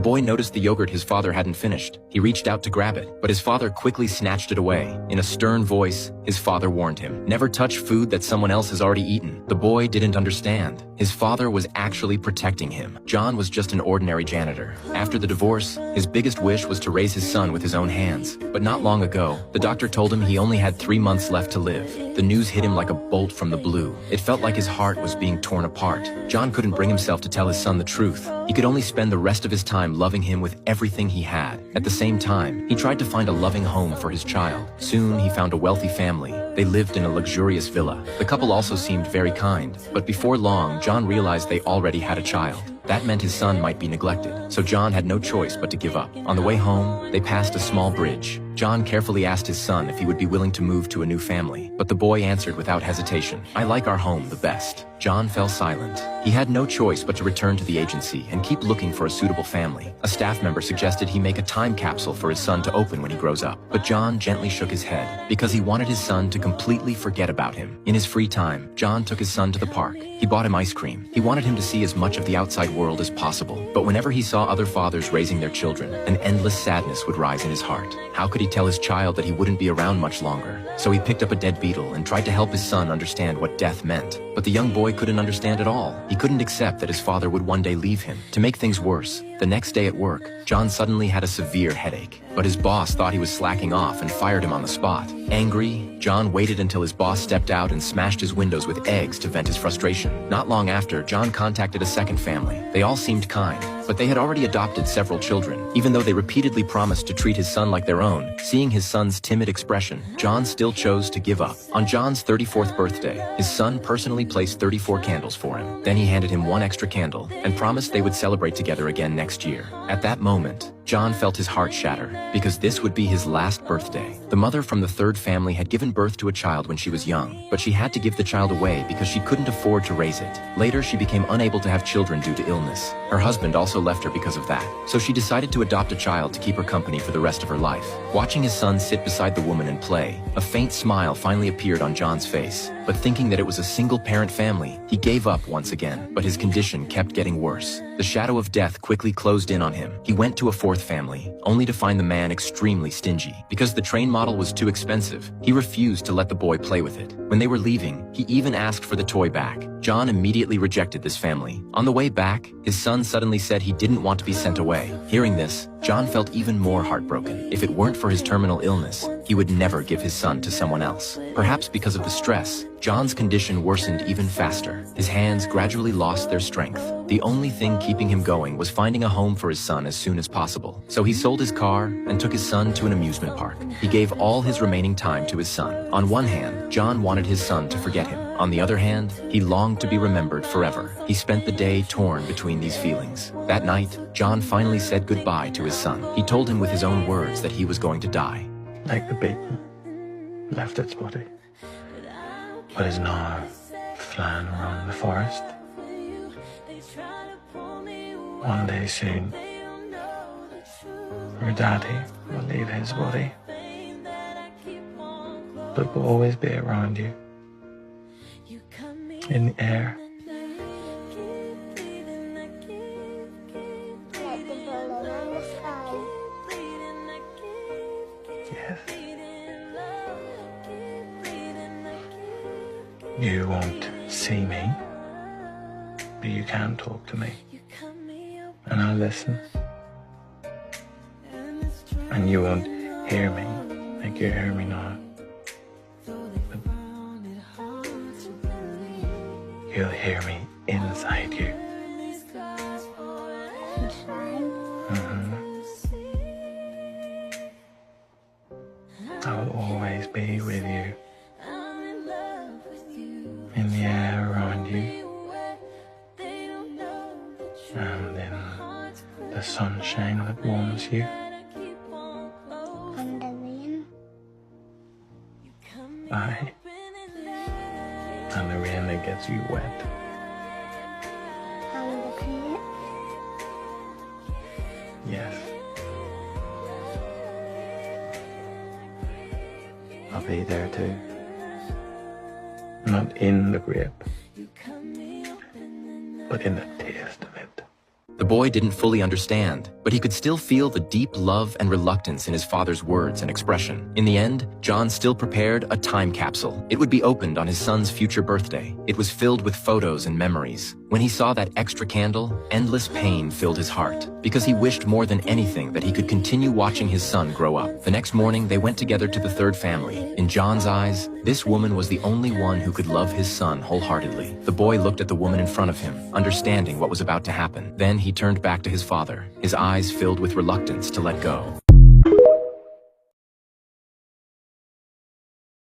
The boy noticed the yogurt his father hadn't finished. He reached out to grab it, but his father quickly snatched it away. In a stern voice, his father warned him, "Never touch food that someone else has already eaten." The boy didn't understand. His father was actually protecting him. John was just an ordinary janitor. After the divorce, his biggest wish was to raise his son with his own hands. But not long ago, the doctor told him he only had 3 months left to live. The news hit him like a bolt from the blue. It felt like his heart was being torn apart. John couldn't bring himself to tell his son the truth. He could only spend the rest of his time loving him with everything he had. At the same time, he tried to find a loving home for his child. Soon, he found a wealthy family. They lived in a luxurious villa. The couple also seemed very kind, but before long, John realized they already had a child. That meant his son might be neglected, so John had no choice but to give up. On the way home, they passed a small bridge. John carefully asked his son if he would be willing to move to a new family, but the boy answered without hesitation, "I like our home the best." John fell silent. He had no choice but to return to the agency and keep looking for a suitable family. A staff member suggested he make a time capsule for his son to open when he grows up, but John gently shook his head because he wanted his son to completely forget about him. In his free time, John took his son to the park. He bought him ice cream. He wanted him to see as much of the outside world as possible, but whenever he saw other fathers raising their children, an endless sadness would rise in his heart. How could he tell his child that he wouldn't be around much longer? So he picked up a dead beetle and tried to help his son understand what death meant. But the young boy couldn't understand at all. He couldn't accept that his father would one day leave him. To make things worse, the next day at work, John suddenly had a severe headache. But his boss thought he was slacking off and fired him on the spot. Angry, John waited until his boss stepped out and smashed his windows with eggs to vent his frustration. Not long after, John contacted a second family. They all seemed kind, but they had already adopted several children. Even though they repeatedly promised to treat his son like their own, seeing his son's timid expression, John still chose to give up. On John's 34th birthday, his son personally placed 34 candles for him. Then he handed him 1 extra candle and promised they would celebrate together again next year. At that moment, John felt his heart shatter, because this would be his last birthday. The mother from the third family had given birth to a child when she was young, but she had to give the child away because she couldn't afford to raise it. Later, she became unable to have children due to illness. Her husband also left her because of that, so she decided to adopt a child to keep her company for the rest of her life. Watching his son sit beside the woman and play, a faint smile finally appeared on John's face. But thinking that it was a single-parent family, he gave up once again, but his condition kept getting worse. The shadow of death quickly closed in on him. He went to a fourth family, only to find the man extremely stingy. Because the train model was too expensive, he refused to let the boy play with it. When they were leaving, he even asked for the toy back. John immediately rejected this family. On the way back, his son suddenly said he didn't want to be sent away. Hearing this, John felt even more heartbroken. If it weren't for his terminal illness, he would never give his son to someone else. Perhaps because of the stress, John's condition worsened even faster. His hands gradually lost their strength. The only thing keeping him going was finding a home for his son as soon as possible. So he sold his car and took his son to an amusement park. He gave all his remaining time to his son. On one hand, John wanted his son to forget him. On the other hand, he longed to be remembered forever. He spent the day torn between these feelings. That night, John finally said goodbye to his son. He told him with his own words that he was going to die. Like the beetle left its body, but is now flying around the forest. One day soon, your daddy will leave his body, but will always be around you, in the air. Like the balloon in the sky. Yes. You won't see me, but you can talk to me, and I'll listen. And you won't hear me like you hear me now, but you'll hear me inside you. Inside. I will always be with you, in the air around you, and in the sunshine that warms you. And the rain. Aye, and the rain that gets you wet. And the cricket. Yes. I'll be there too. Not in the grape, but in the taste of it. The boy didn't fully understand, but he could still feel the deep love and reluctance in his father's words and expression. In the end, John still prepared a time capsule. It would be opened on his son's future birthday. It was filled with photos and memories. When he saw that extra candle, endless pain filled his heart, because he wished more than anything that he could continue watching his son grow up. The next morning, they went together to the third family. In John's eyes, this woman was the only one who could love his son wholeheartedly. The boy looked at the woman in front of him, understanding what was about to happen. Then he turned back to his father, his eyes filled with reluctance to let go.